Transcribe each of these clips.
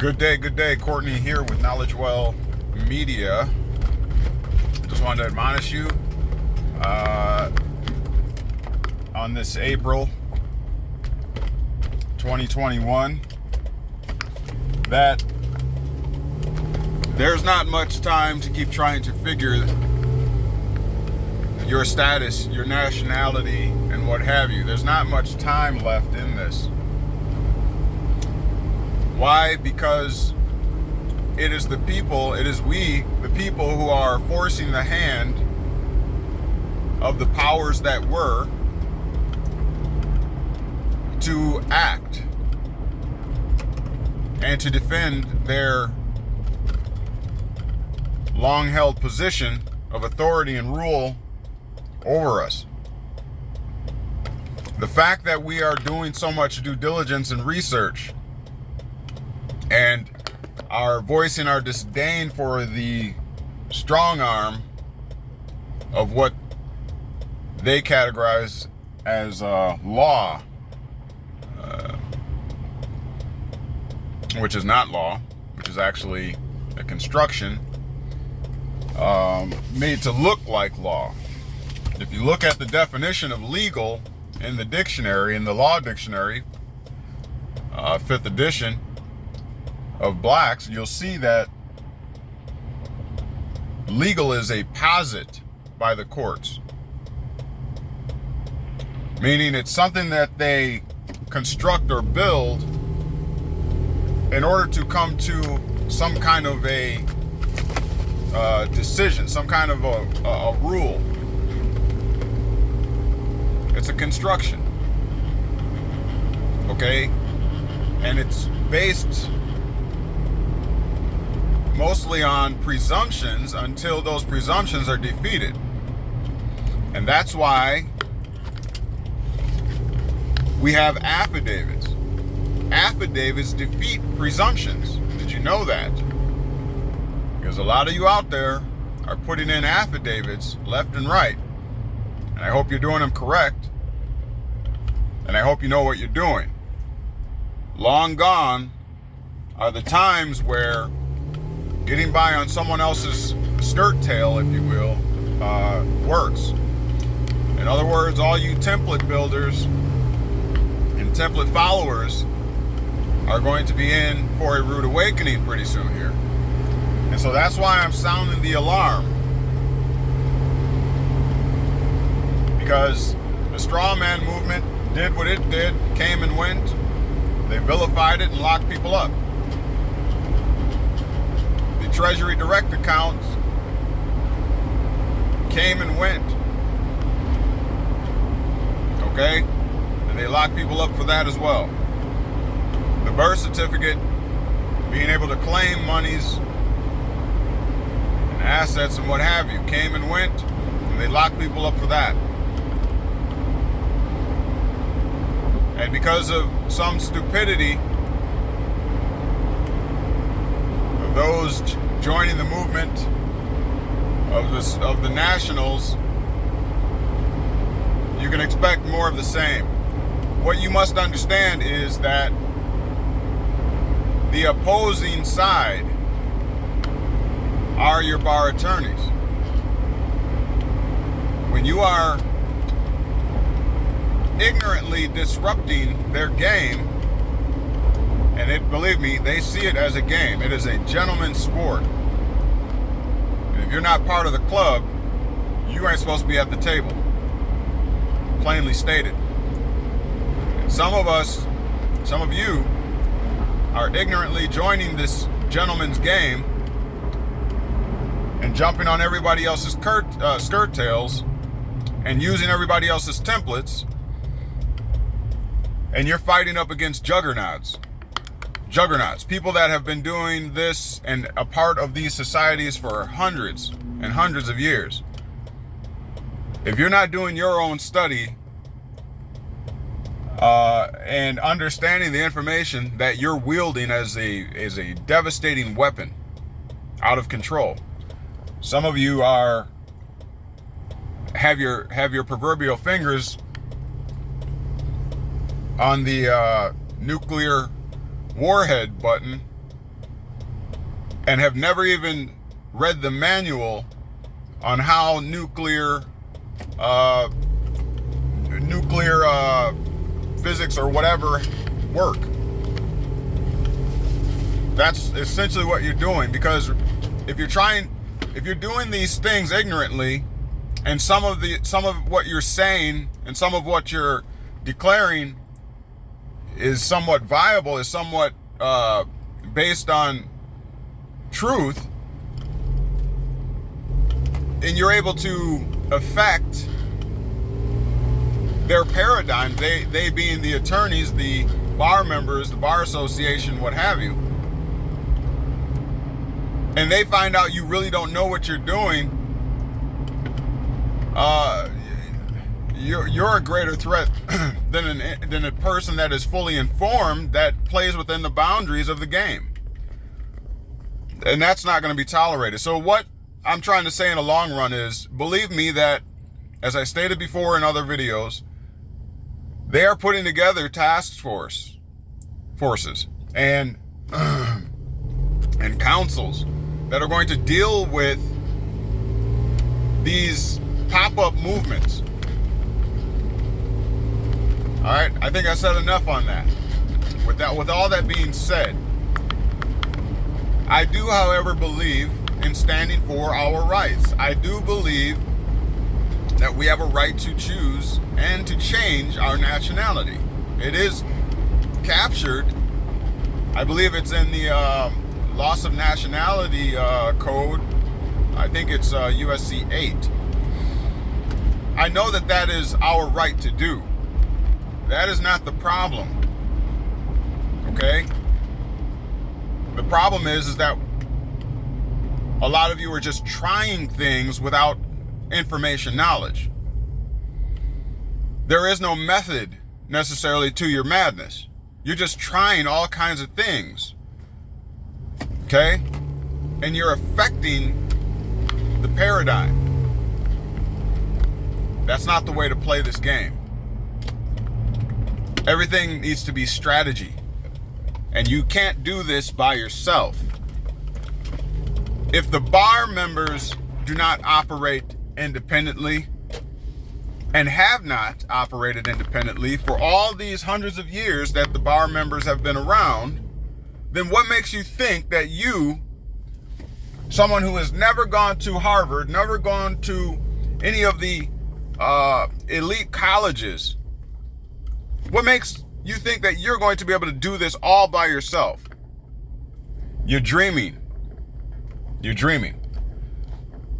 Good day. Courtney here with Knowledge Well Media. Just wanted to admonish you on this April 2021 that there's not much time to keep trying to figure your status, your nationality, and what have you. There's not much time left in this. Why? Because it is the people, it is we, the people, who are forcing the hand of the powers that were to act and to defend their long-held position of authority and rule over us. The fact that we are doing so much due diligence and research and are voicing our disdain for the strong arm of what they categorize as law, which is not law, which is actually a construction made to look like law. If you look at the definition of legal in the dictionary, in the law dictionary, 5th edition of Black's, you'll see that legal is a posit by the courts, meaning it's something that they construct or build in order to come to some kind of a decision, some kind of a rule. It's a construction, okay? And it's based mostly on presumptions until those presumptions are defeated. And that's why we have affidavits. Affidavits defeat presumptions. Did you know that? Because a lot of you out there are putting in affidavits left and right. And I hope you're doing them correct. And I hope you know what you're doing. Long gone are the times where getting by on someone else's skirt tail, if you will, works. In other words, all you template builders and template followers are going to be in for a rude awakening pretty soon here. And so that's why I'm sounding the alarm. Because the straw man movement did what it did, came and went. They vilified it and locked people up. The Treasury Direct accounts came and went. Okay? And they locked people up for that as well. The birth certificate, being able to claim monies and assets and what have you, came and went, and they locked people up for that. And because of some stupidity of those joining the movement of the nationals, you can expect more of the same. What you must understand is that the opposing side are your bar attorneys. When you are ignorantly disrupting their game, and believe me, they see it as a game. It is a gentleman's sport. And if you're not part of the club, you ain't supposed to be at the table. Plainly stated. And some of you are ignorantly joining this gentleman's game and jumping on everybody else's skirt tails and using everybody else's templates. And you're fighting up against juggernauts. People that have been doing this and a part of these societies for hundreds and hundreds of years. If you're not doing your own study and understanding the information that you're wielding as a devastating weapon out of control, some of you have your proverbial fingers on the nuclear warhead button and have never even read the manual on how nuclear physics or whatever work. That's essentially what you're doing, because if you're doing these things ignorantly, and some of what you're saying and some of what you're declaring is somewhat viable, is somewhat based on truth, and you're able to affect their paradigm, they being the attorneys, the bar members, the bar association, what have you, and they find out you really don't know what you're doing, you're a greater threat than a person that is fully informed, that plays within the boundaries of the game. And that's not going to be tolerated. So what I'm trying to say in the long run is, believe me that, as I stated before in other videos, they are putting together task forces and councils that are going to deal with these pop-up movements. All right, I think I said enough on that. With all that being said, I do, however, believe in standing for our rights. I do believe that we have a right to choose and to change our nationality. It is captured, I believe it's in the loss of nationality code. I think it's USC 8. I know that is our right to do. That is not the problem. Okay? The problem is that a lot of you are just trying things without information knowledge. There is no method necessarily to your madness. You're just trying all kinds of things. Okay? And you're affecting the paradigm. That's not the way to play this game. Everything needs to be strategy. And you can't do this by yourself. If the bar members do not operate independently, and have not operated independently for all these hundreds of years that the bar members have been around, then what makes you think that you, someone who has never gone to Harvard, never gone to any of the elite colleges, what makes you think that you're going to be able to do this all by yourself? You're dreaming. You're dreaming.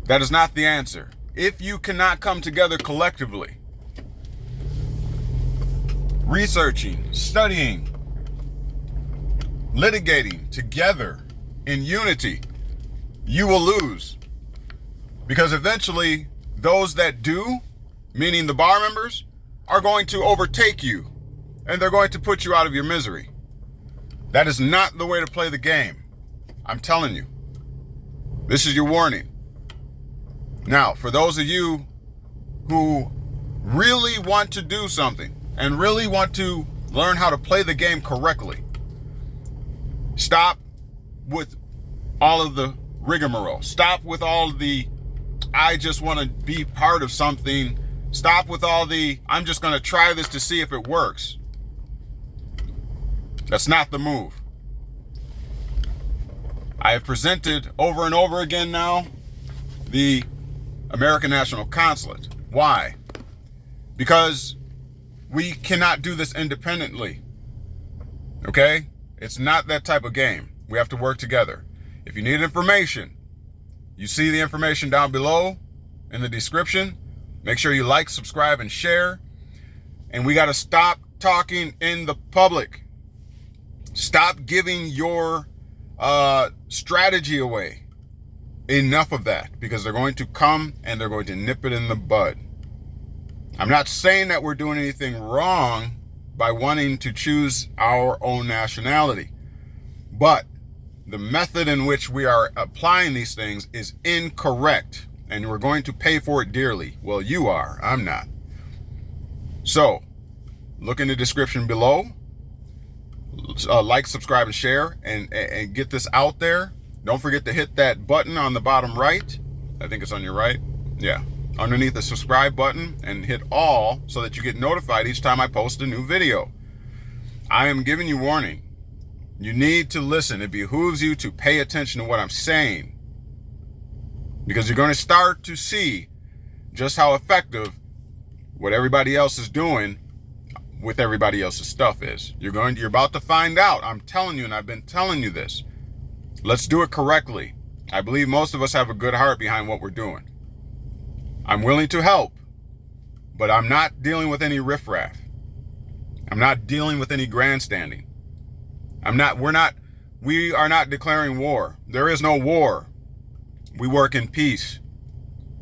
That is not the answer. If you cannot come together collectively, researching, studying, litigating together in unity, you will lose. Because eventually, those that do, meaning the bar members, are going to overtake you, and they're going to put you out of your misery. That is not the way to play the game. I'm telling you. This is your warning. Now, for those of you who really want to do something and really want to learn how to play the game correctly, stop with all of the rigmarole. Stop with all the, I just want to be part of something. Stop with all the, I'm just going to try this to see if it works. That's not the move. I have presented over and over again now the American National Consulate. Why? Because we cannot do this independently. Okay? It's not that type of game. We have to work together. If you need information, you see the information down below in the description. Make sure you like, subscribe, and share. And we got to stop talking in the public. Stop giving your strategy away. Enough of that, because they're going to come and they're going to nip it in the bud. I'm not saying that we're doing anything wrong by wanting to choose our own nationality, but the method in which we are applying these things is incorrect, and we're going to pay for it dearly. Well, you are. I'm not. So, look in the description below. Like, subscribe, and share, and get this out there. Don't forget to hit that button on the bottom right. I think it's on your right. Yeah. Underneath the subscribe button, and hit all so that you get notified each time I post a new video. I am giving you warning. You need to listen. It behooves you to pay attention to what I'm saying, because you're going to start to see just how effective what everybody else is doing with everybody else's stuff is. You're about to find out. I'm telling you, and I've been telling you this. Let's do it correctly. I believe most of us have a good heart behind what we're doing. I'm willing to help, but I'm not dealing with any riffraff. I'm not dealing with any grandstanding. We are not declaring war. There is no war. We work in peace.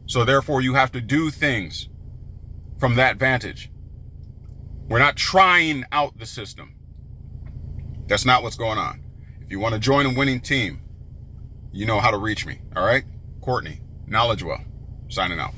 So therefore you have to do things from that vantage. We're not trying out the system. That's not what's going on. If you want to join a winning team, you know how to reach me. All right? Courtney, Knowledge Well, signing out.